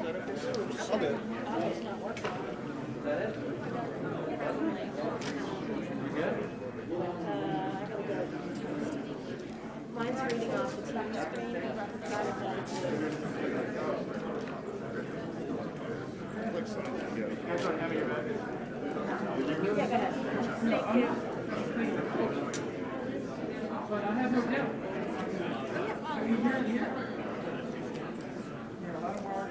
I'll do it. Mine's reading off the TV screen. Looks like it. You guys don't have your bag? Yeah, go ahead. Thank you. But I have no doubt. I mean, here. Here, a lot of work.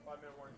5-minute warning.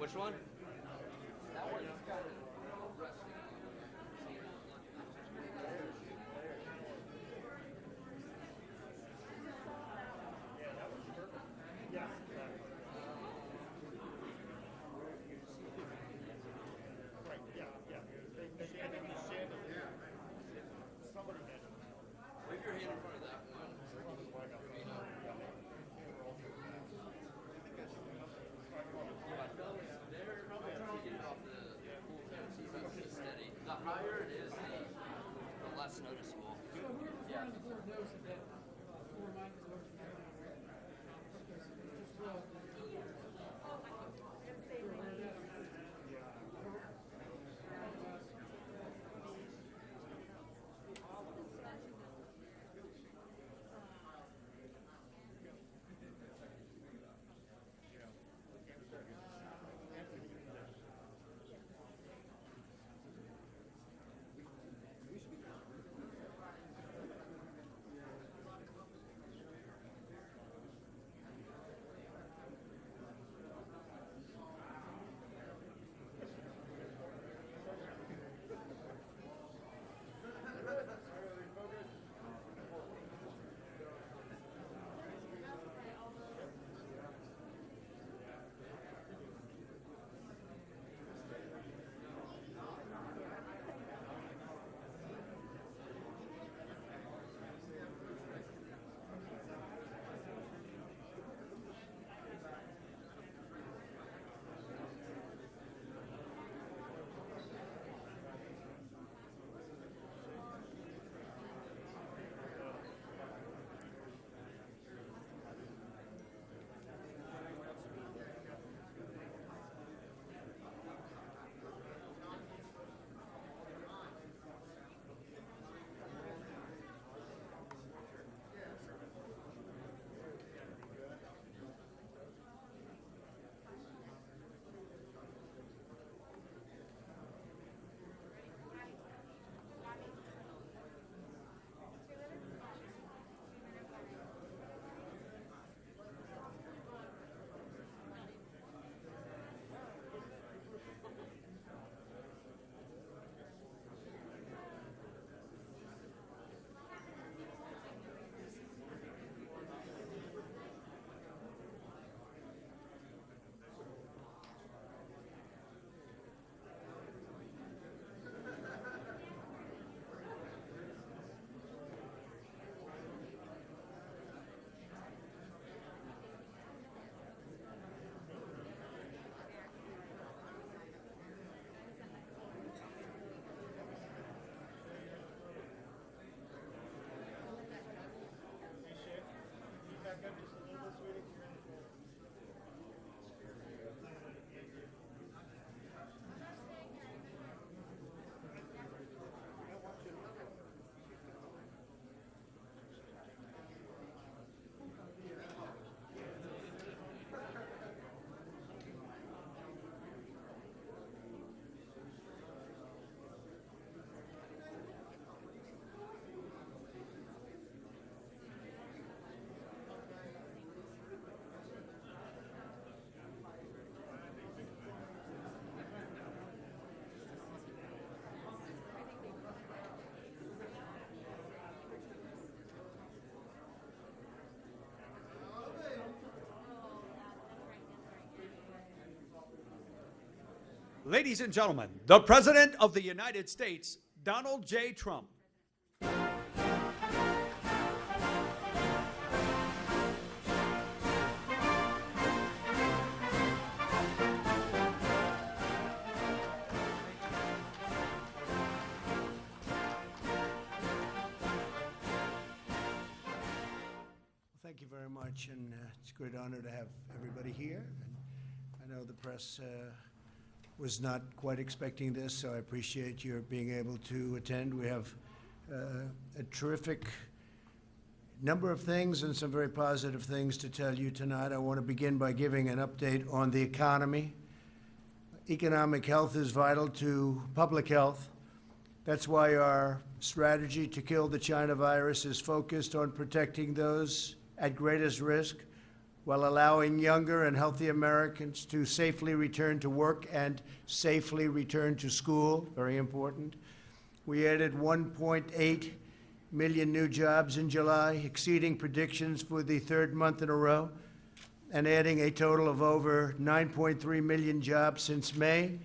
Which one? That one's got it. Yeah, that was perfect. Yeah, exactly. Right, yeah, yeah. They gave him the shit. Somebody had him. Wave your hand in front of that one. They're probably trying to get it off the pool table so you can steady. The higher it is, the less noticeable. So we're trying to sort of notice that four minus what you have now, right? Okay, so just well. Ladies and gentlemen, the President of the United States, Donald J. Trump. Thank you very much, and it's a great honor to have everybody here. And I know the press was not quite expecting this, so I appreciate your being able to attend. We have a terrific number of things and some very positive things to tell you tonight. I want to begin by giving an update on the economy. Economic health is vital to public health. That's why our strategy to kill the China virus is focused on protecting those at greatest risk, while allowing younger and healthy Americans to safely return to work and safely return to school, very important. We added 1.8 million new jobs in July, exceeding predictions for the third month in a row, and adding a total of over 9.3 million jobs since May.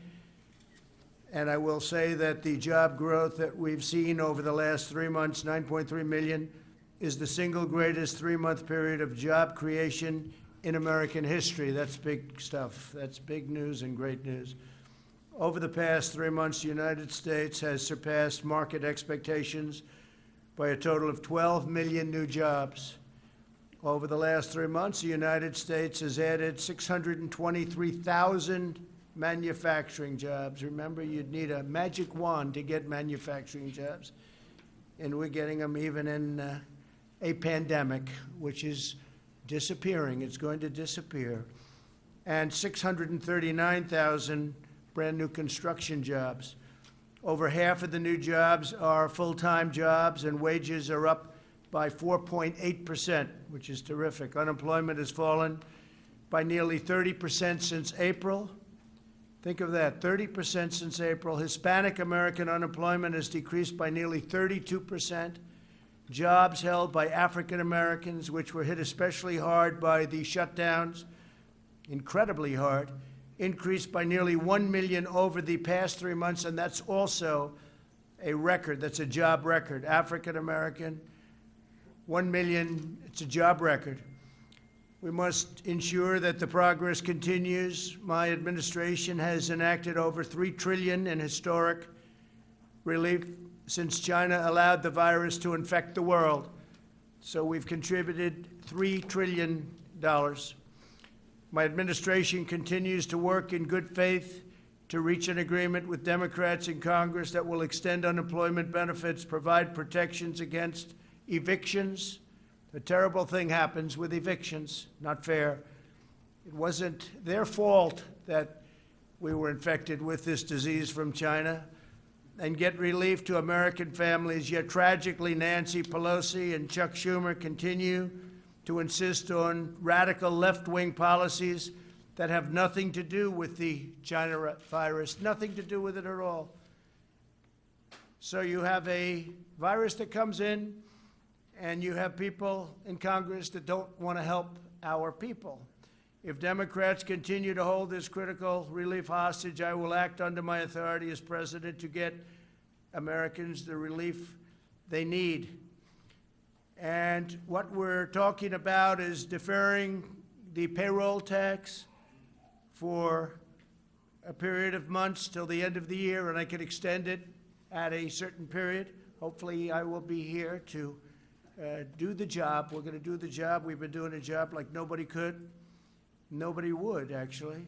And I will say that the job growth that we've seen over the last 3 months, 9.3 million, is the single greatest 3-month period of job creation in American history. That's big stuff. That's big news and great news. Over the past 3 months, the United States has surpassed market expectations by a total of 12 million new jobs. Over the last 3 months, the United States has added 623,000 manufacturing jobs. Remember, you'd need a magic wand to get manufacturing jobs. And we're getting them even in a pandemic, which is disappearing. It's going to disappear. And 639,000 brand new construction jobs. Over half of the new jobs are full-time jobs, and wages are up by 4.8%, which is terrific. Unemployment has fallen by nearly 30% since April. Think of that, 30% since April. Hispanic American unemployment has decreased by nearly 32%. Jobs held by African Americans, which were hit especially hard by the shutdowns, incredibly hard, increased by nearly 1 million over the past 3 months, and that's also a record. That's a job record. African American, 1 million, it's a job record. We must ensure that the progress continues. My administration has enacted over $3 trillion in historic relief since China allowed the virus to infect the world. So we've contributed $3 trillion. My administration continues to work in good faith to reach an agreement with Democrats in Congress that will extend unemployment benefits, provide protections against evictions. A terrible thing happens with evictions, not fair. It wasn't their fault that we were infected with this disease from China, and get relief to American families. Yet tragically, Nancy Pelosi and Chuck Schumer continue to insist on radical left-wing policies that have nothing to do with the China virus, nothing to do with it at all. So you have a virus that comes in, and you have people in Congress that don't want to help our people. If Democrats continue to hold this critical relief hostage, I will act under my authority as president to get Americans the relief they need. And what we're talking about is deferring the payroll tax for a period of months till the end of the year, and I can extend it at a certain period. Hopefully, I will be here to do the job. We're going to do the job. We've been doing a job like nobody could. Nobody would, actually.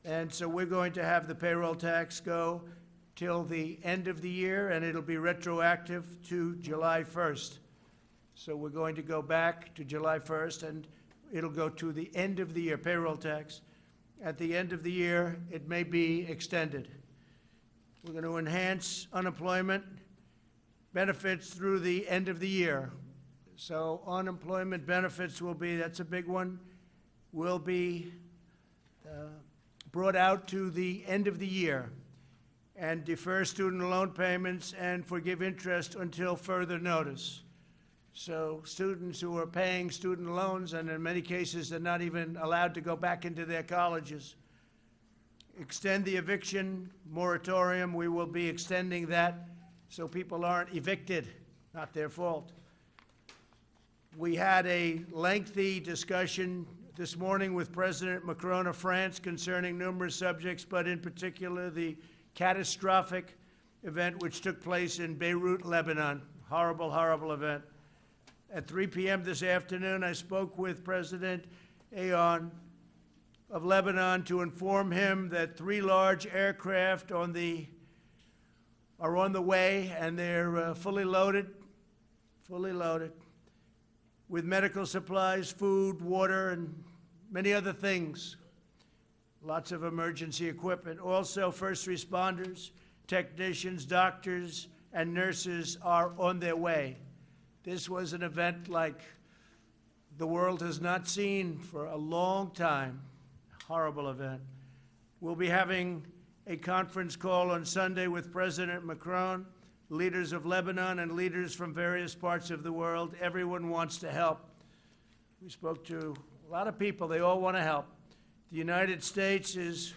And so we're going to have the payroll tax go till the end of the year, and it'll be retroactive to July 1st. So we're going to go back to July 1st, and it'll go to the end of the year, payroll tax. At the end of the year, it may be extended. We're going to enhance unemployment benefits through the end of the year. So unemployment benefits will be, that's a big one, will be brought out to the end of the year, and defer student loan payments and forgive interest until further notice. So students who are paying student loans, and in many cases they're not even allowed to go back into their colleges. Extend the eviction moratorium. We will be extending that so people aren't evicted, not their fault. We had a lengthy discussion this morning with President Macron of France concerning numerous subjects, but in particular the catastrophic event which took place in Beirut, Lebanon. Horrible, horrible event. At 3 p.m. this afternoon, I spoke with President Aoun of Lebanon to inform him that 3 large aircraft are on the way, and they're fully loaded with medical supplies, food, water, and many other things. Lots of emergency equipment. Also, first responders, technicians, doctors, and nurses are on their way. This was an event like the world has not seen for a long time. Horrible event. We'll be having a conference call on Sunday with President Macron, leaders of Lebanon, and leaders from various parts of the world. Everyone wants to help. We spoke to a lot of people. They all want to help. The United States is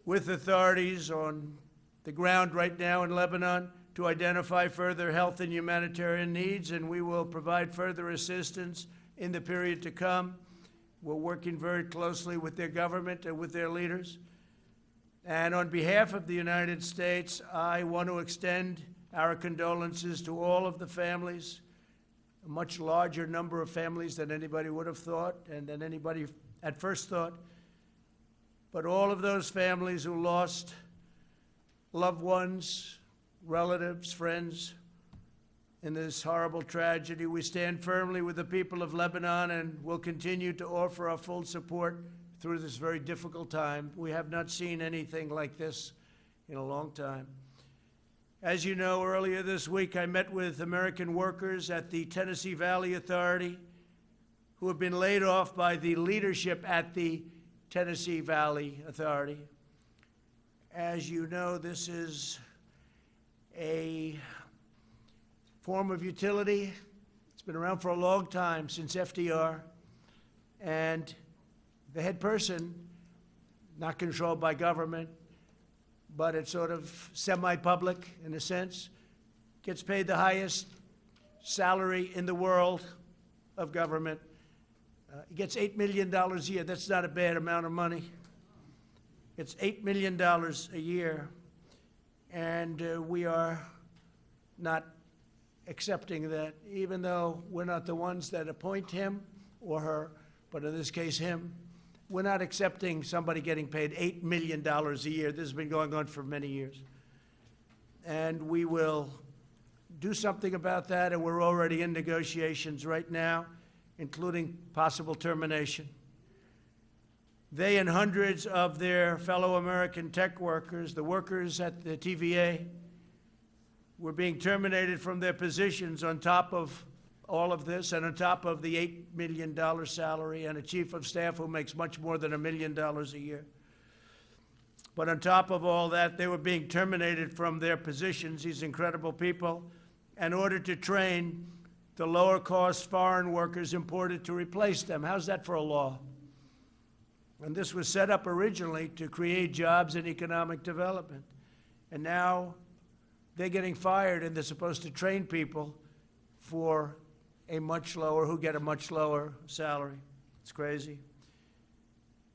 with authorities on the ground right now in Lebanon to identify further health and humanitarian needs, and we will provide further assistance in the period to come. We're working very closely with their government and with their leaders. And on behalf of the United States, I want to extend our condolences to all of the families, a much larger number of families than anybody would have thought and than anybody at first thought. But all of those families who lost loved ones, relatives, friends in this horrible tragedy, we stand firmly with the people of Lebanon and will continue to offer our full support through this very difficult time. We have not seen anything like this in a long time. As you know, earlier this week I met with American workers at the Tennessee Valley Authority who have been laid off by the leadership at the Tennessee Valley Authority. As you know, this is a form of utility. It's been around for a long time, since FDR, and the head person, not controlled by government, but it's sort of semi-public in a sense, gets paid the highest salary in the world of government. He gets $8 million a year. That's not a bad amount of money. It's $8 million a year, and we are not accepting that, even though we're not the ones that appoint him or her, but in this case him. We're not accepting somebody getting paid $8 million a year. This has been going on for many years. And we will do something about that, and we're already in negotiations right now, including possible termination. They and hundreds of their fellow American tech workers, the workers at the TVA, were being terminated from their positions on top of all of this and on top of the $8 million salary and a chief of staff who makes much more than $1 million a year. But on top of all that, they were being terminated from their positions, these incredible people, in order to train the lower-cost foreign workers imported to replace them. How's that for a law? And this was set up originally to create jobs and economic development. And now they're getting fired, and they're supposed to train people for a much lower, who get a much lower salary. It's crazy.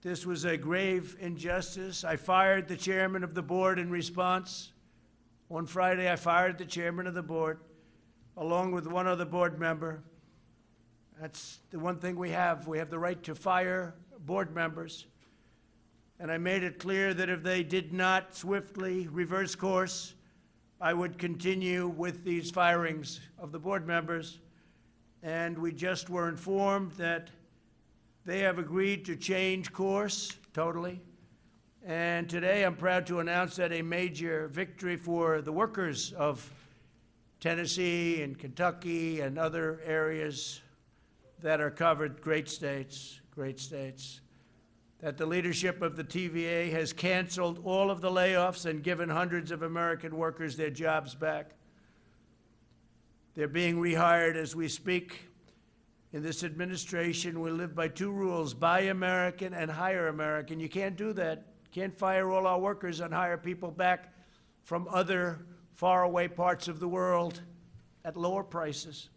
This was a grave injustice. I fired the chairman of the board in response. On Friday, I fired the chairman of the board, along with one other board member. That's the one thing we have. We have the right to fire board members. And I made it clear that if they did not swiftly reverse course, I would continue with these firings of the board members. And we just were informed that they have agreed to change course totally. And today I'm proud to announce that a major victory for the workers of Tennessee and Kentucky and other areas that are covered, great states, that the leadership of the TVA has canceled all of the layoffs and given hundreds of American workers their jobs back. They're being rehired as we speak. In this administration, we live by two rules: buy American and hire American. You can't do that. Can't fire all our workers and hire people back from other faraway parts of the world at lower prices,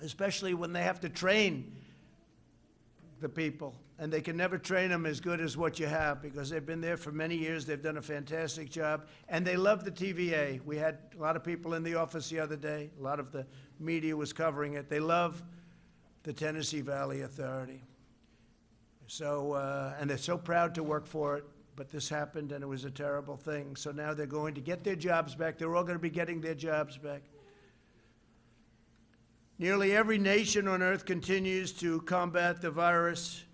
especially when they have to train the people. And they can never train them as good as what you have, because they've been there for many years. They've done a fantastic job. And they love the TVA. We had a lot of people in the office the other day. A lot of the media was covering it. They love the Tennessee Valley Authority. So, and they're so proud to work for it. But this happened, and it was a terrible thing. So now they're going to get their jobs back. They're all going to be getting their jobs back. Nearly every nation on earth continues to combat the virus.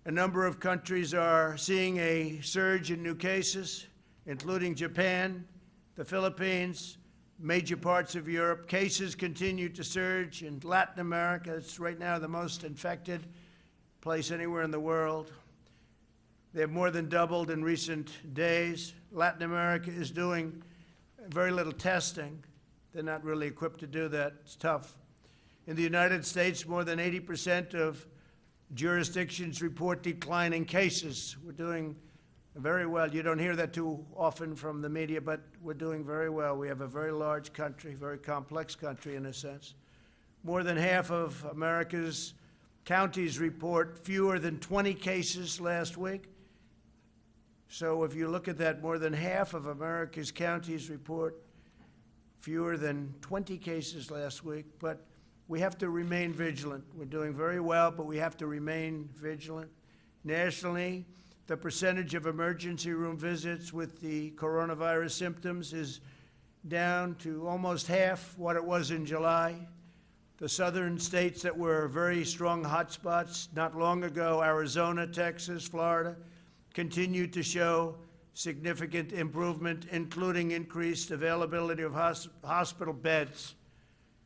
A number of countries are seeing a surge in new cases, including Japan, the Philippines, major parts of Europe. Cases continue to surge in Latin America. It's right now the most infected place anywhere in the world. They have more than doubled in recent days. Latin America is doing very little testing. They're not really equipped to do that. It's tough. In the United States, more than 80% of jurisdictions report declining cases. We're doing very well. You don't hear that too often from the media, but we're doing very well. We have a very large country, very complex country in a sense. More than half of America's counties report fewer than 20 cases last week. So if you look at that, more than half of America's counties report fewer than 20 cases last week. But we have to remain vigilant. We're doing very well, but we have to remain vigilant. Nationally, the percentage of emergency room visits with the coronavirus symptoms is down to almost half what it was in July. The southern states that were very strong hotspots not long ago, Arizona, Texas, Florida, continue to show significant improvement, including increased availability of hospital beds.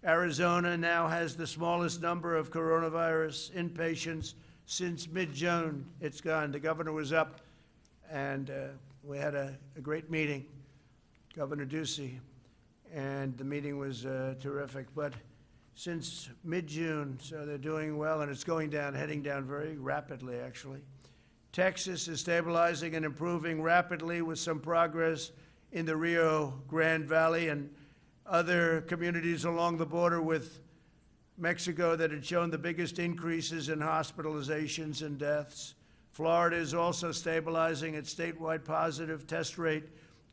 Arizona now has the smallest number of coronavirus inpatients since mid-June. It's gone. The governor was up, and we had a great meeting, Governor Ducey, and the meeting was terrific. But since mid-June, so they're doing well, and it's going down, heading down very rapidly, actually. Texas is stabilizing and improving rapidly with some progress in the Rio Grande Valley and other communities along the border with Mexico that had shown the biggest increases in hospitalizations and deaths. Florida is also stabilizing. Its statewide positive test rate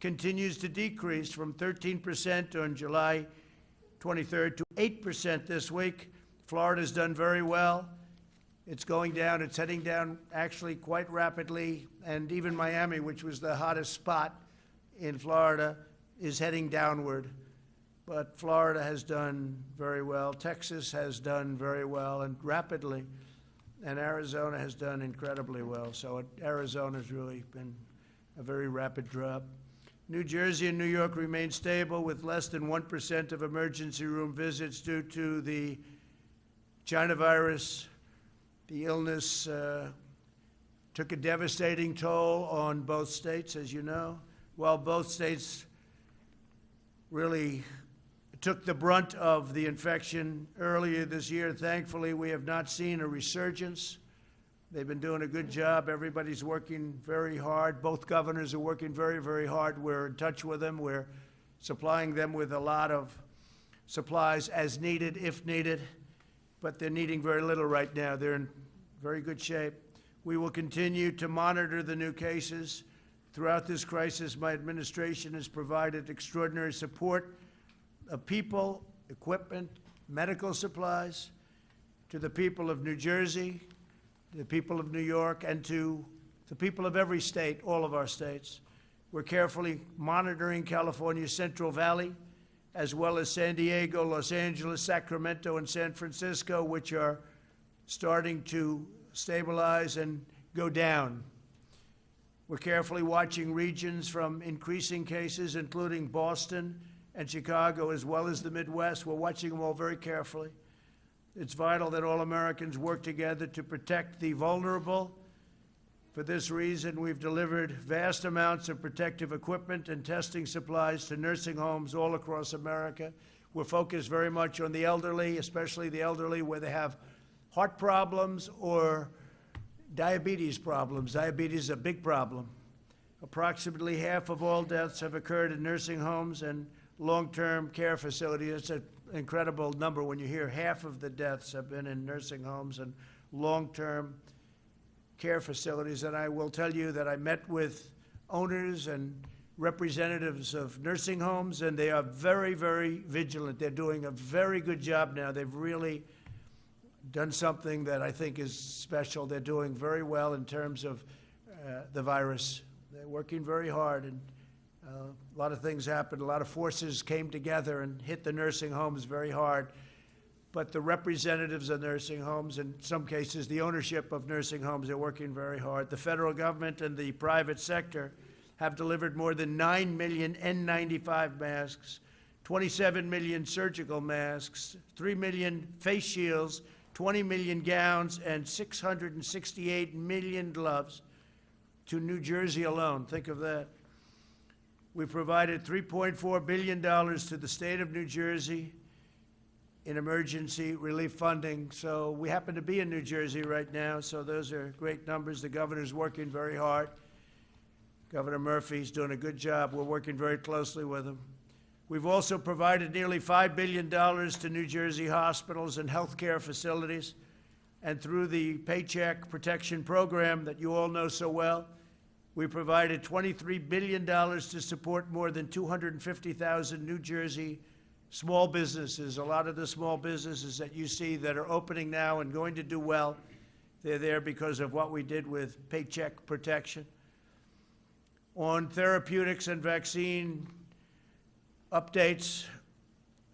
continues to decrease from 13% on July 23rd to 8% this week. Florida's done very well. It's going down. It's heading down actually quite rapidly. And even Miami, which was the hottest spot in Florida, is heading downward. But Florida has done very well. Texas has done very well and rapidly. And Arizona has done incredibly well. So Arizona's really been a very rapid drop. New Jersey and New York remain stable with less than 1% of emergency room visits due to the China virus. The illness took a devastating toll on both states, as you know. While both states really took the brunt of the infection earlier this year, thankfully, we have not seen a resurgence. They've been doing a good job. Everybody's working very hard. Both governors are working very, very hard. We're in touch with them. We're supplying them with a lot of supplies as needed, if needed, but they're needing very little right now. They're in very good shape. We will continue to monitor the new cases. Throughout this crisis, my administration has provided extraordinary support of people, equipment, medical supplies to the people of New Jersey, the people of New York, and to the people of every state, all of our states. We're carefully monitoring California's Central Valley, as well as San Diego, Los Angeles, Sacramento, and San Francisco, which are starting to stabilize and go down. We're carefully watching regions from increasing cases, including Boston and Chicago, as well as the Midwest. We're watching them all very carefully. It's vital that all Americans work together to protect the vulnerable. For this reason, we've delivered vast amounts of protective equipment and testing supplies to nursing homes all across America. We're focused very much on the elderly, especially the elderly where they have heart problems or diabetes problems. Diabetes is a big problem. Approximately half of all deaths have occurred in nursing homes and long-term care facilities. It's an incredible number when you hear half of the deaths have been in nursing homes and long-term care facilities. And I will tell you that I met with owners and representatives of nursing homes, and they are very, very vigilant. They're doing a very good job now. They've really done something that I think is special. They're doing very well in terms of the virus. They're working very hard, and a lot of things happened. A lot of forces came together and hit the nursing homes very hard. But the representatives of nursing homes, in some cases the ownership of nursing homes, are working very hard. The federal government and the private sector have delivered more than 9 million N95 masks 27 million surgical masks, 3 million face shields, 20 million gowns, and 668 million gloves to New Jersey alone. Think of that. We provided $3.4 billion to the state of New Jersey in emergency relief funding. So we happen to be in New Jersey right now, so those are great numbers. The governor's working very hard. Governor Murphy's doing a good job. We're working very closely with him. We've also provided nearly $5 billion to New Jersey hospitals and healthcare facilities. And through the Paycheck Protection Program that you all know so well, we provided $23 billion to support more than 250,000 New Jersey small businesses. A lot of the small businesses that you see that are opening now and going to do well, they're there because of what we did with Paycheck Protection. On therapeutics and vaccine updates,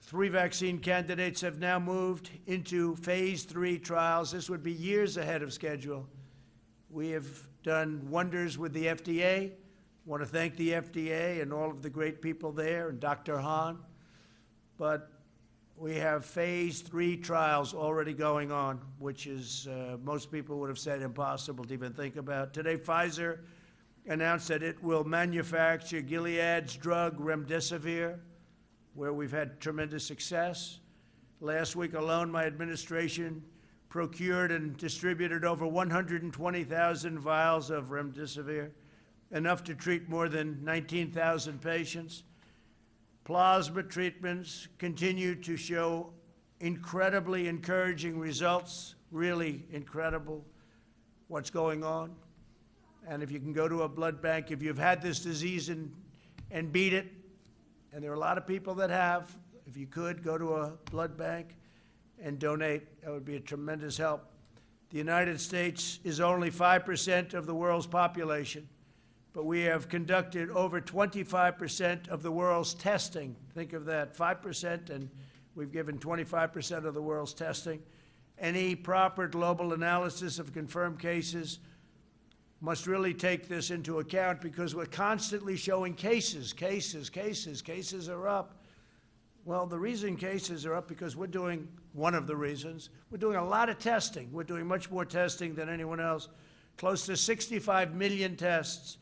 3 vaccine candidates have now moved into phase 3 trials. This would be years ahead of schedule. We have done wonders with the FDA. I want to thank the FDA and all of the great people there and Dr. Hahn. But we have phase 3 trials already going on, which is, most people would have said, impossible to even think about. Today, Pfizer announced that it will manufacture Gilead's drug remdesivir, where we've had tremendous success. Last week alone, my administration procured and distributed over 120,000 vials of remdesivir, enough to treat more than 19,000 patients. Plasma treatments continue to show incredibly encouraging results, really incredible what's going on. And if you can go to a blood bank, if you've had this disease and beat it, and there are a lot of people that have, if you could, go to a blood bank and donate, that would be a tremendous help. The United States is only 5% of the world's population, but we have conducted over 25% of the world's testing. Think of that, 5%, and we've given 25% of the world's testing. Any proper global analysis of confirmed cases must really take this into account because we're constantly showing cases are up. Well, the reason cases are up because we're doing, one of the reasons, we're doing a lot of testing. We're doing much more testing than anyone else. Close to 65 million tests,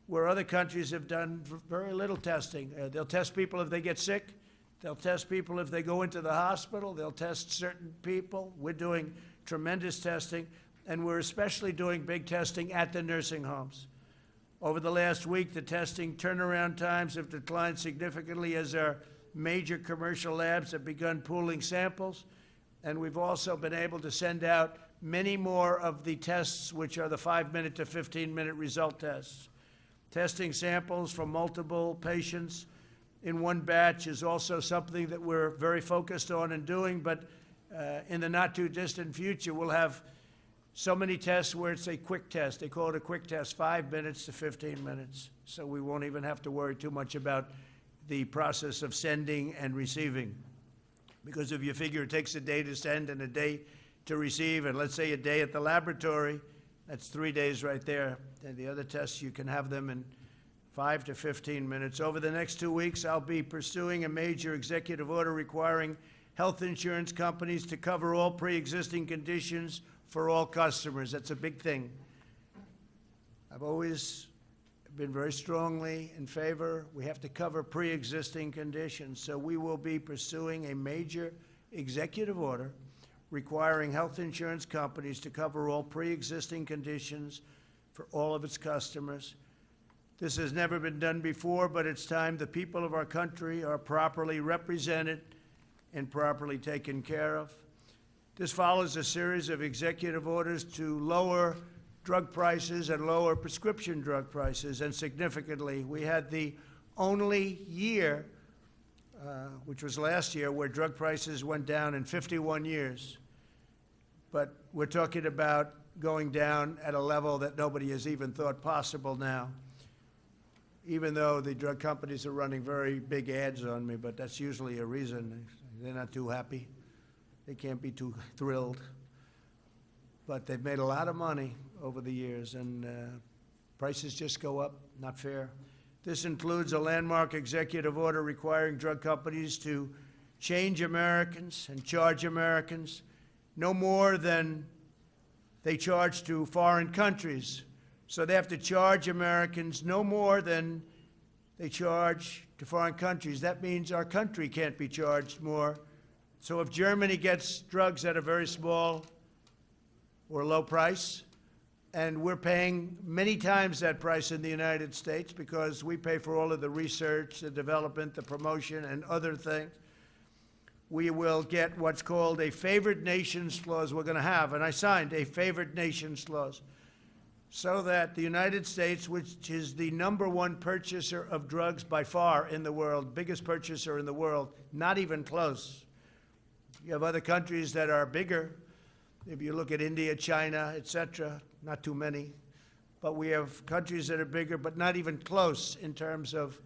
where other countries have done very little testing. They'll test people if they get sick. They'll test people if they go into the hospital. They'll test certain people. We're doing tremendous testing, and we're especially doing big testing at the nursing homes. Over the last week, the testing turnaround times have declined significantly as our major commercial labs have begun pooling samples, and we've also been able to send out many more of the tests, which are the 5-minute to 15-minute result tests. Testing samples from multiple patients in one batch is also something that we're very focused on and doing, but in the not-too-distant future, we'll have so many tests where it's a quick test. They call it a quick test, 5 minutes to 15 minutes. So we won't even have to worry too much about the process of sending and receiving. Because if you figure it takes a day to send and a day to receive, and let's say a day at the laboratory, that's 3 days right there. And the other tests, you can have them in 5 to 15 minutes. Over the next 2 weeks, I'll be pursuing a major executive order requiring health insurance companies to cover all pre-existing conditions for all customers. That's a big thing. I've always been very strongly in favor. We have to cover pre-existing conditions. So we will be pursuing a major executive order requiring health insurance companies to cover all pre-existing conditions for all of its customers. This has never been done before, but it's time the people of our country are properly represented and properly taken care of. This follows a series of executive orders to lower drug prices and lower prescription drug prices, and significantly. We had the only year, which was last year, where drug prices went down in 51 years. But we're talking about going down at a level that nobody has even thought possible now, even though the drug companies are running very big ads on me, but that's usually a reason. They're not too happy. They can't be too thrilled. But they've made a lot of money over the years, and prices just go up, not fair. This includes a landmark executive order requiring drug companies to change Americans and charge Americans no more than they charge to foreign countries. So they have to charge Americans no more than they charge to foreign countries. That means our country can't be charged more. So if Germany gets drugs at a very small or low price, and we're paying many times that price in the United States because we pay for all of the research, the development, the promotion, and other things, we will get what's called a favored nations clause we're going to have. And I signed a favored nations clause so that the United States, which is the #1 purchaser of drugs by far in the world, biggest purchaser in the world, not even close. You have other countries that are bigger. If you look at India, China, et cetera, not too many. But we have countries that are bigger, but not even close in terms of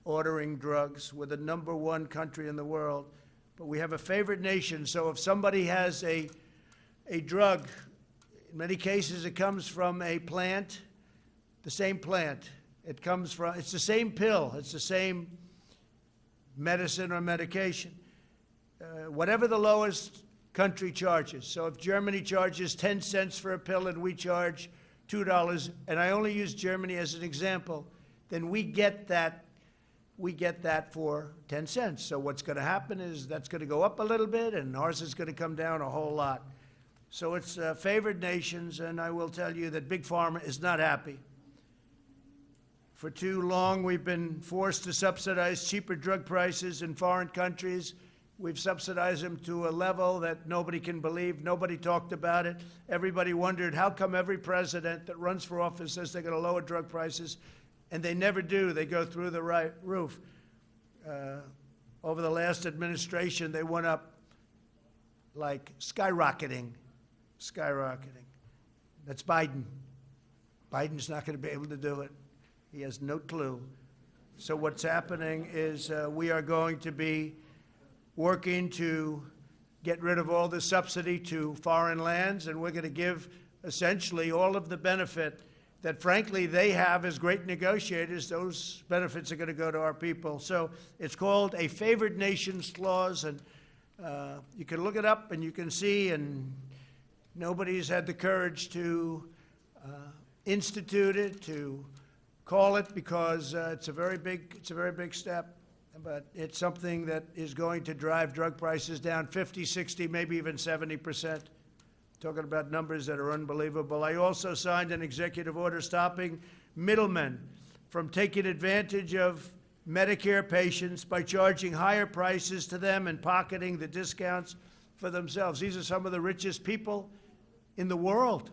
ordering drugs. We're the #1 country in the world. But we have a favored nation, so if somebody has a drug, in many cases it comes from a plant, the same plant. It comes from, it's the same pill, it's the same medicine or medication. Whatever the lowest country charges. So if Germany charges 10 cents for a pill and we charge $2, and I only use Germany as an example, then we get that for 10 cents. So what's going to happen is that's going to go up a little bit, and ours is going to come down a whole lot. So it's favored nations, and I will tell you that Big Pharma is not happy. For too long, we've been forced to subsidize cheaper drug prices in foreign countries. We've subsidized them to a level that nobody can believe. Nobody talked about it. Everybody wondered, how come every president that runs for office says they're going to lower drug prices? And they never do. They go through the right roof. Over the last administration, they went up like skyrocketing. That's Biden. Biden's not going to be able to do it. He has no clue. So what's happening is we are going to be working to get rid of all the subsidy to foreign lands, and we're going to give essentially all of the benefit that, frankly, they have as great negotiators. Those benefits are going to go to our people. So it's called a favored nations clause, and you can look it up and you can see, and nobody's had the courage to institute it, to call it, because it's a very big step. But it's something that is going to drive drug prices down 50, 60, maybe even 70%. Talking about numbers that are unbelievable. I also signed an executive order stopping middlemen from taking advantage of Medicare patients by charging higher prices to them and pocketing the discounts for themselves. These are some of the richest people in the world.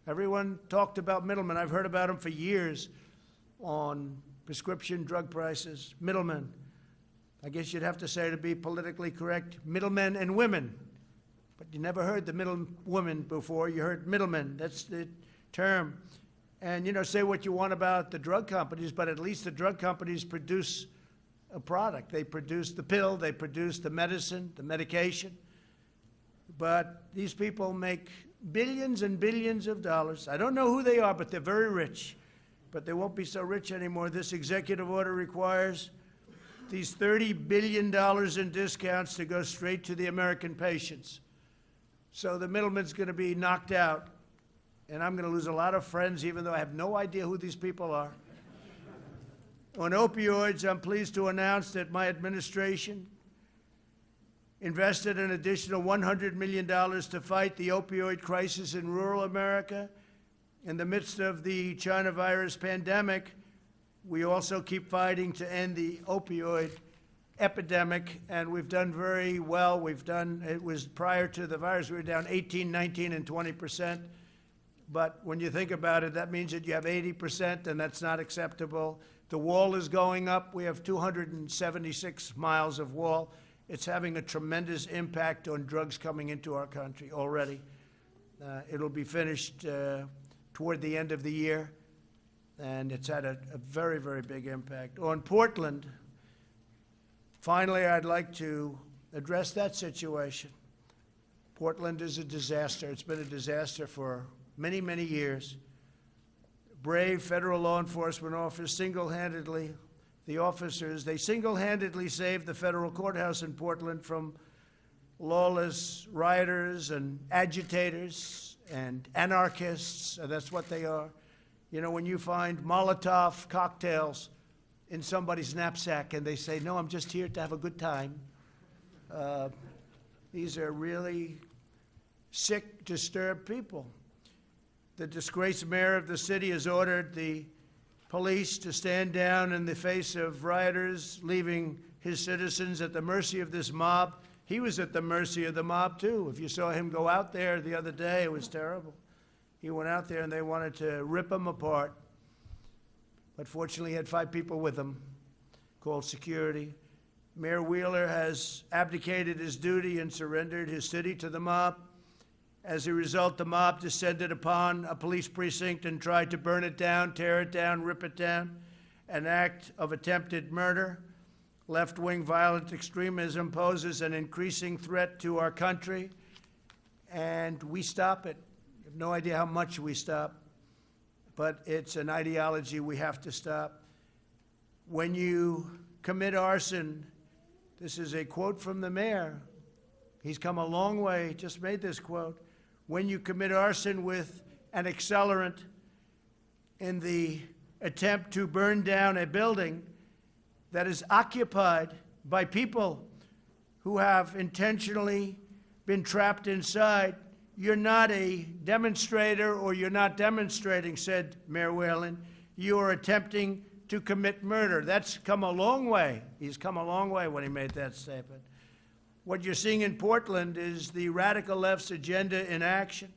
Everyone talked about middlemen. I've heard about them for years on prescription drug prices. Middlemen. I guess you'd have to say, to be politically correct, middlemen and women. But you never heard the middle woman before. You heard middlemen. That's the term. And, you know, say what you want about the drug companies, but at least the drug companies produce a product. They produce the pill. They produce the medicine, the medication. But these people make billions and billions of dollars. I don't know who they are, but they're very rich. But they won't be so rich anymore. This executive order requires these $30 billion in discounts to go straight to the American patients. So the middleman's going to be knocked out, and I'm going to lose a lot of friends, even though I have no idea who these people are. On opioids, I'm pleased to announce that my administration invested an additional $100 million to fight the opioid crisis in rural America. In the midst of the China virus pandemic, we also keep fighting to end the opioid epidemic, and we've done very well. It was prior to the virus, we were down 18, 19, and 20%. But when you think about it, that means that you have 80%, and that's not acceptable. The wall is going up. We have 276 miles of wall. It's having a tremendous impact on drugs coming into our country already. It'll be finished toward the end of the year. And it's had a very, very big impact. On Portland, finally, I'd like to address that situation. Portland is a disaster. It's been a disaster for many, many years. brave federal law enforcement officers single-handedly, they single-handedly saved the federal courthouse in Portland from lawless rioters and agitators and anarchists. That's what they are. You know, when you find Molotov cocktails in somebody's knapsack and they say, no, I'm just here to have a good time. These are really sick, disturbed people. The disgraced mayor of the city has ordered the police to stand down in the face of rioters, leaving his citizens at the mercy of this mob. He was at the mercy of the mob, too. If you saw him go out there the other day, it was terrible. He went out there and they wanted to rip him apart. But fortunately, he had 5 people with him, called security. Mayor Wheeler has abdicated his duty and surrendered his city to the mob. As a result, the mob descended upon a police precinct and tried to burn it down, tear it down, rip it down, an act of attempted murder. Left-wing violent extremism poses an increasing threat to our country, and we stop it. You have no idea how much we stop, but it's an ideology we have to stop. When you commit arson, this is a quote from the mayor. He's come a long way, just made this quote. When you commit arson with an accelerant in the attempt to burn down a building that is occupied by people who have intentionally been trapped inside, you're not a demonstrator or you're not demonstrating, said Mayor Whelan. You are attempting to commit murder. That's come a long way. He's come a long way when he made that statement. What you're seeing in Portland is the radical left's agenda in action.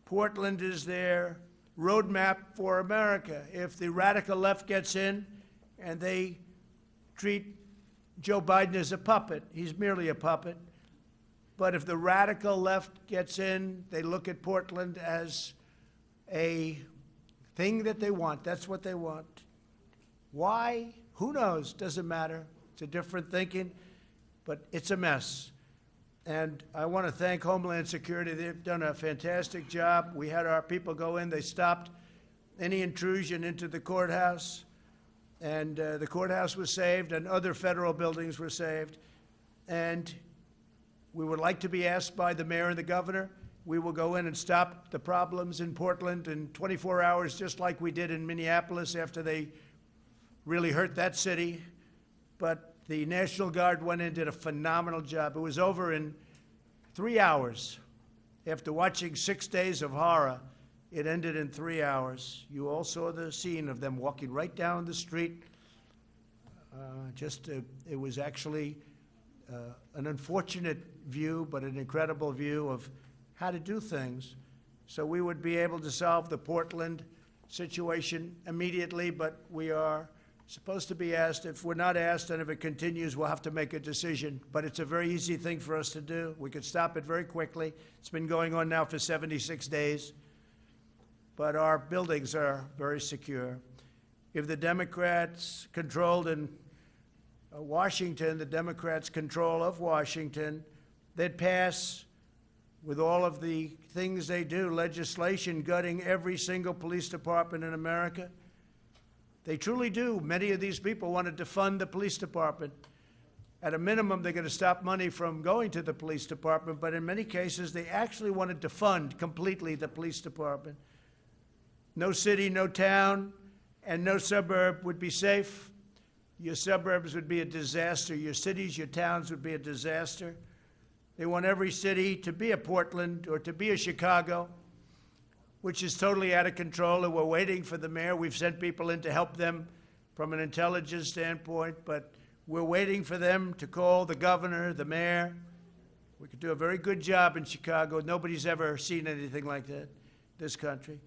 Portland is their roadmap for America. If the radical left gets in and they treat Joe Biden as a puppet, he's merely a puppet. But if the radical left gets in, they look at Portland as a thing that they want. That's what they want. Why? Who knows? Doesn't matter. It's a different thinking. But it's a mess. And I want to thank Homeland Security. They've done a fantastic job. We had our people go in. They stopped any intrusion into the courthouse. And the courthouse was saved, and other federal buildings were saved. And we would like to be asked by the mayor and the governor. We will go in and stop the problems in Portland in 24 hours, just like we did in Minneapolis after they really hurt that city. But the National Guard went in and did a phenomenal job. It was over in 3 hours. After watching 6 days of horror, it ended in 3 hours. You all saw the scene of them walking right down the street. It was actually an unfortunate view, but an incredible view of how to do things. So we would be able to solve the Portland situation immediately, but we are supposed to be asked. If we're not asked and if it continues, we'll have to make a decision. But it's a very easy thing for us to do. We could stop it very quickly. It's been going on now for 76 days. But our buildings are very secure. If the Democrats controlled in Washington, the Democrats' control of Washington, they'd pass, with all of the things they do, legislation gutting every single police department in America. They truly do. Many of these people want to defund the police department. At a minimum, they're going to stop money from going to the police department, but in many cases, they actually want to defund completely the police department. No city, no town, and no suburb would be safe. Your suburbs would be a disaster. Your cities, your towns would be a disaster. They want every city to be a Portland or to be a Chicago, which is totally out of control, and we're waiting for the mayor. We've sent people in to help them from an intelligence standpoint, but we're waiting for them to call the governor, the mayor. We could do a very good job in Chicago. Nobody's ever seen anything like that, this country.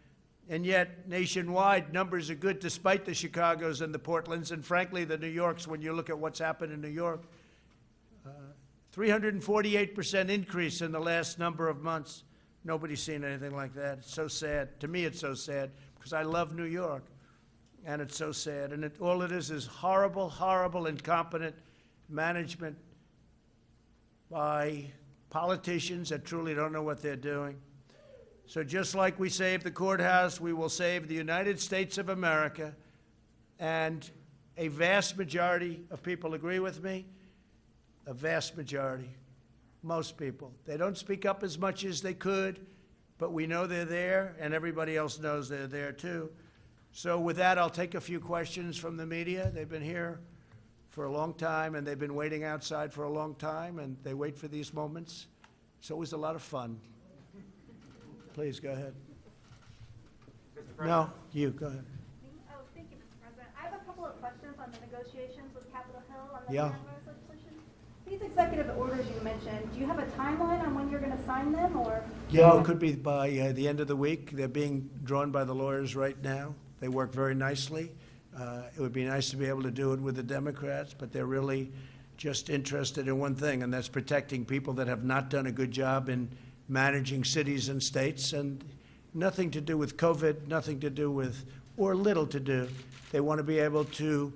And yet, nationwide, numbers are good despite the Chicagos and the Portlands, and frankly, the New Yorks, when you look at what's happened in New York. 348% increase in the last number of months. Nobody's seen anything like that. It's so sad. To me, it's so sad, because I love New York, and it's so sad. And all it is horrible, horrible, incompetent management by politicians that truly don't know what they're doing. So just like we saved the courthouse, we will save the United States of America. And a vast majority of people agree with me. A vast majority. Most people. They don't speak up as much as they could, but we know they're there, and everybody else knows they're there too. So with that, I'll take a few questions from the media. They've been here for a long time, and they've been waiting outside for a long time, and they wait for these moments. It's always a lot of fun. Please, go ahead. No, you, go ahead. Oh, thank you, Mr. President. I have a couple of questions on the negotiations with Capitol Hill on the Yeah. coronavirus legislation. These executive orders you mentioned, do you have a timeline on when you're going to sign them, or? Yeah, it could be by the end of the week. They're being drawn by the lawyers right now. They work very nicely. It would be nice to be able to do it with the Democrats, but they're really just interested in one thing, and that's protecting people that have not done a good job in managing cities and states, and nothing to do with COVID, nothing to do with, or little to do. They want to be able to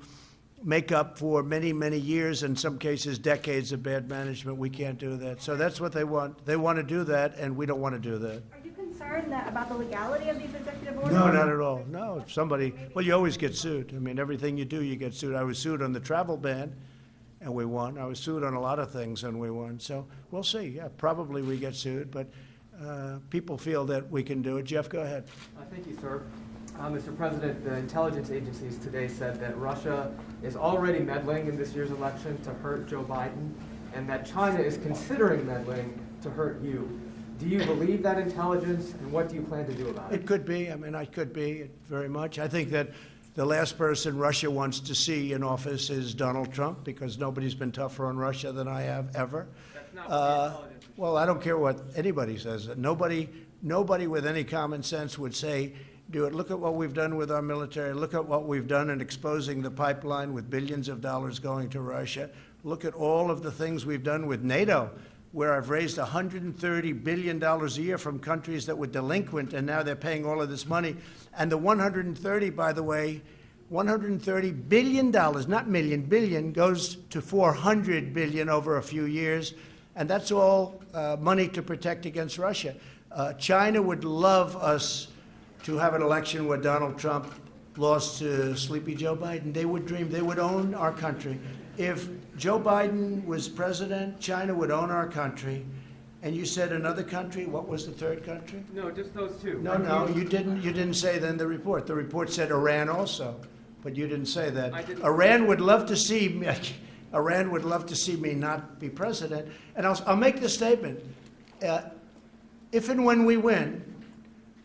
make up for many, many years, in some cases decades of bad management. We can't do that. So that's what they want. They want to do that, and we don't want to do that. Are you concerned about the legality of these executive orders? No, not at all. No, if somebody, well, you always get sued. I mean, everything you do, you get sued. I was sued on the travel ban, and we won. I was sued on a lot of things, and we won. So we'll see. Yeah, probably we get sued, but people feel that we can do it. Jeff, go ahead. Thank you, sir. Mr. President, the intelligence agencies today said that Russia is already meddling in this year's election to hurt Joe Biden, and that China is considering meddling to hurt you. Do you believe that intelligence, and what do you plan to do about it? It could be. I mean, I could be very much. I think that the last person Russia wants to see in office is Donald Trump, because nobody's been tougher on Russia than I have ever. That's not what the intelligence is. Well, I don't care what anybody says. Nobody with any common sense would say, do it. Look at what we've done with our military. Look at what we've done in exposing the pipeline with billions of dollars going to Russia. Look at all of the things we've done with NATO, where I've raised $130 billion a year from countries that were delinquent, and now they're paying all of this money. And the 130, by the way, $130 billion, not million, billion, goes to $400 billion over a few years. And that's all money to protect against Russia. China would love us to have an election where Donald Trump lost to sleepy Joe Biden. They would dream. They would own our country. If Joe Biden was president, China would own our country. And you said another country. What was the third country? No, just those two. No, you didn't say that in the report. The report said Iran also, but you didn't say that. Iran would love to see me. Iran would love to see me not be president. And I'll make this statement. If and when we win,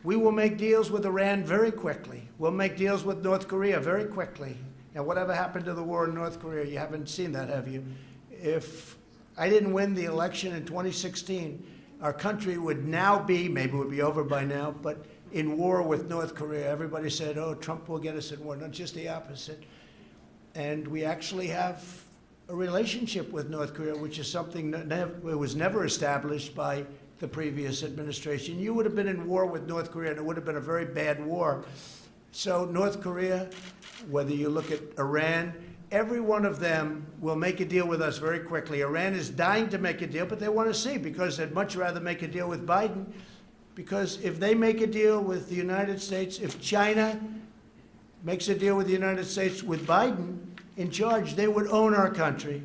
we will make deals with Iran very quickly. We'll make deals with North Korea very quickly. And whatever happened to the war in North Korea, you haven't seen that, have you? If I didn't win the election in 2016, our country would now be, maybe it would be over by now, but in war with North Korea. Everybody said, oh, Trump will get us in war. No, just the opposite. And we actually have a relationship with North Korea, which is something that was never established by the previous administration. You would have been in war with North Korea, and it would have been a very bad war. So North Korea, whether you look at Iran, every one of them will make a deal with us very quickly. Iran is dying to make a deal, but they want to see, because they'd much rather make a deal with Biden. Because if they make a deal with the United States, if China makes a deal with the United States with Biden in charge, they would own our country.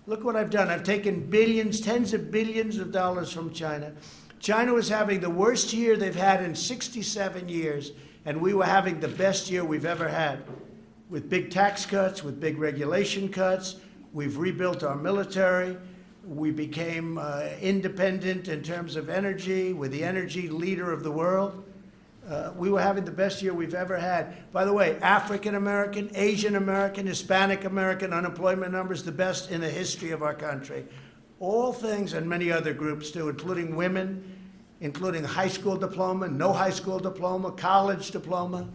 Look what I've done. I've taken billions, tens of billions of dollars from China. China was having the worst year they've had in 67 years, and we were having the best year we've ever had. With big tax cuts, with big regulation cuts, we've rebuilt our military. We became independent in terms of energy. We're the energy leader of the world. We were having the best year we've ever had. By the way, African American, Asian American, Hispanic American unemployment numbers, the best in the history of our country. All things, and many other groups too, including women, including high school diploma, no high school diploma, college diploma.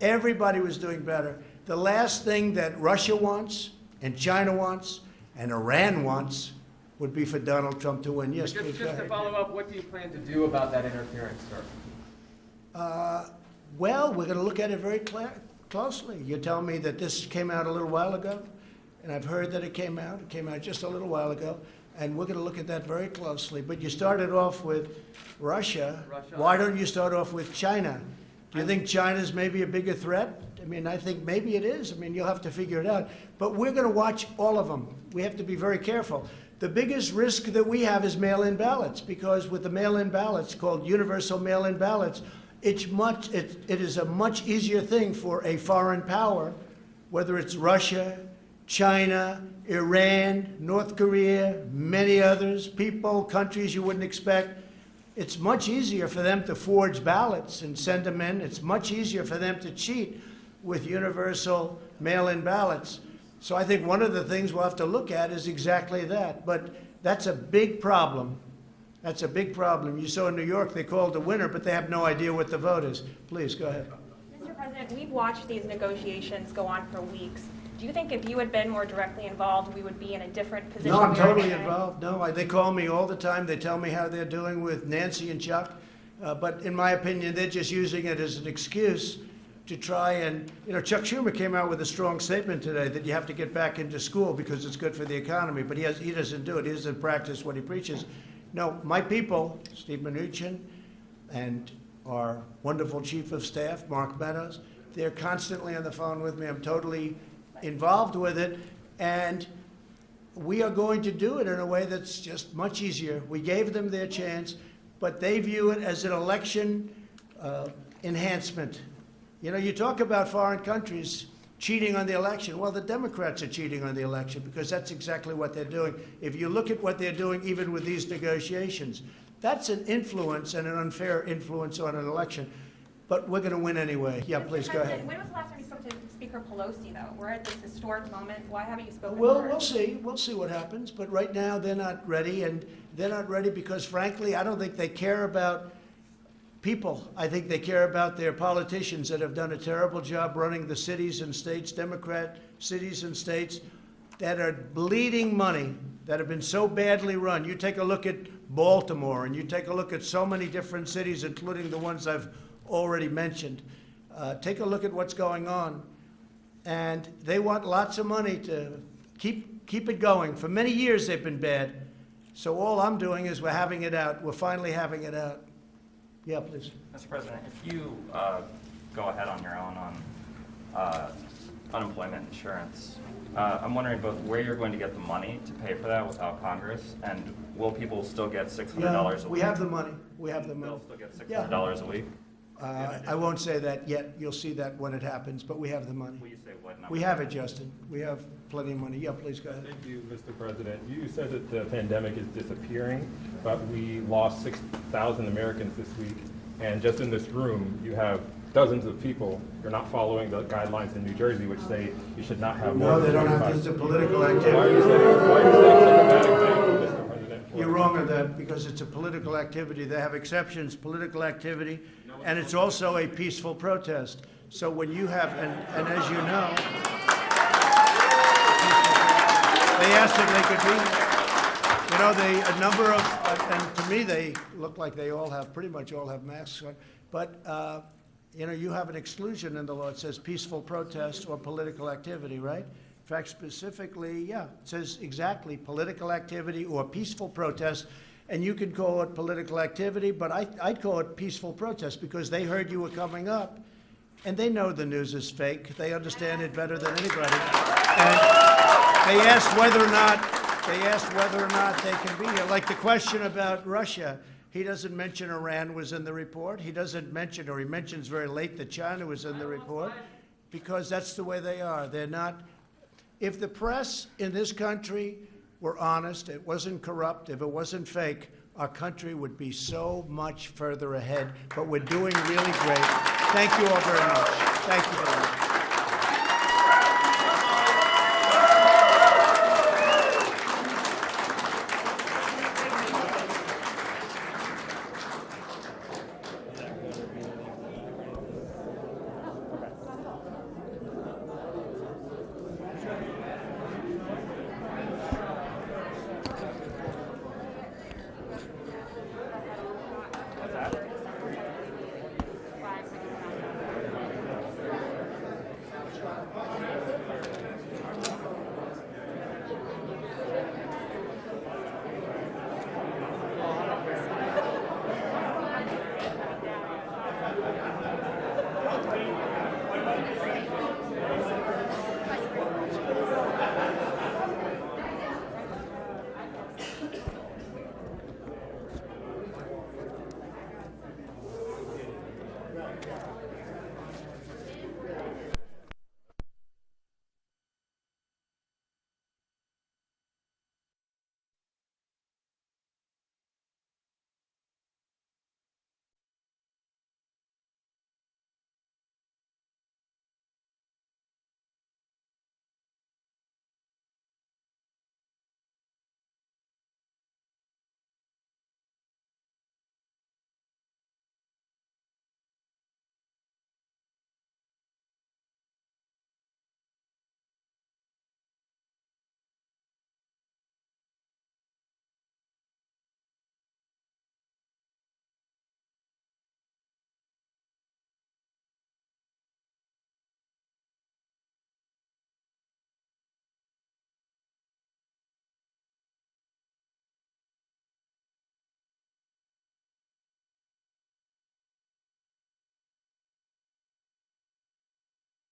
Everybody was doing better. The last thing that Russia wants, and China wants, and Iran wants, would be for Donald Trump to win. Yes, please, go Just to ahead. follow up, what do you plan to do about that interference, sir? Well, we're going to look at it very closely. You tell me that this came out a little while ago, and I've heard that it came out. It came out just a little while ago. And we're going to look at that very closely. But you started off with Russia. Russia. Why don't you start off with China? Do you think China's maybe a bigger threat? I mean, I think maybe it is. I mean, you'll have to figure it out. But we're going to watch all of them. We have to be very careful. The biggest risk that we have is mail-in ballots, because with the mail-in ballots, called universal mail-in ballots, it is a much easier thing for a foreign power, whether it's Russia, China, Iran, North Korea, many others, people, countries you wouldn't expect. It's much easier for them to forge ballots and send them in. It's much easier for them to cheat with universal mail-in ballots. So I think one of the things we'll have to look at is exactly that. But that's a big problem. That's a big problem. You saw in New York they called the winner, but they have no idea what the vote is. Please, go ahead. Mr. President, we've watched these negotiations go on for weeks. Do you think if you had been more directly involved, we would be in a different position? No, I'm we are totally today? involved. No, they call me all the time. They tell me how they're doing with Nancy and Chuck. But in my opinion, they're just using it as an excuse to try and, Chuck Schumer came out with a strong statement today that you have to get back into school because it's good for the economy, but he doesn't do it. He doesn't practice what he preaches. No, my people, Steve Mnuchin and our wonderful chief of staff, Mark Meadows, they're constantly on the phone with me. I'm totally involved with it, and we are going to do it in a way that's just much easier. We gave them their chance, but they view it as an election enhancement. You talk about foreign countries cheating on the election. Well, the Democrats are cheating on the election because that's exactly what they're doing. If you look at what they're doing, even with these negotiations, that's an influence and an unfair influence on an election. But we're going to win anyway. Yeah, please go ahead. When was the last time you spoke to Speaker Pelosi, though? We're at this historic moment. Why haven't you spoken Well, to her? we'll see. We'll see what happens. But right now, they're not ready. And they're not ready because, frankly, I don't think they care about people. I think they care about their politicians that have done a terrible job running the cities and states, Democrat cities and states, that are bleeding money, that have been so badly run. You take a look at Baltimore, and you take a look at so many different cities, including the ones I've already mentioned. Take a look at what's going on. And they want lots of money to keep it going. For many years, they've been bad. So all I'm doing is we're having it out. We're finally having it out. Yeah, please. Mr. President, if you go ahead on your own on unemployment insurance, I'm wondering both where you're going to get the money to pay for that without Congress, and will people still get $600 a week? We have the money. We have the money. They'll still get $600 a week? I won't say that yet. You'll see that when it happens, but we have the money. Will you say what number? We have it, Justin. We have plenty of money. Yeah, please go ahead. Thank you, Mr. President. You said that the pandemic is disappearing, but we lost 6,000 Americans this week. And just in this room, you have dozens of people who are not following the guidelines in New Jersey, which say you should not have more No, than they don't have 35. this is a political activity. Why are you saying such a bad example, Mr. President? You're wrong on that because it's a political activity. They have exceptions, political activity, and it's also a peaceful protest. So when you have, and as you know, they asked if they could be, a number of, and to me they look like they all have, pretty much all have masks on, but you have an exclusion in the law. It says peaceful protest or political activity, right? In fact, specifically, yeah, it says exactly political activity or peaceful protest. And you can call it political activity, but I'd call it peaceful protest because they heard you were coming up, and they know the news is fake. They understand it better than anybody. And they asked whether or not they can be here. Like the question about Russia, he doesn't mention Iran was in the report. He doesn't mention, or he mentions very late that China was in the report, because that's the way they are. They're not. If the press in this country were honest, it wasn't corrupt, if it wasn't fake, our country would be so much further ahead. But we're doing really great. Thank you all very much. Thank you very much.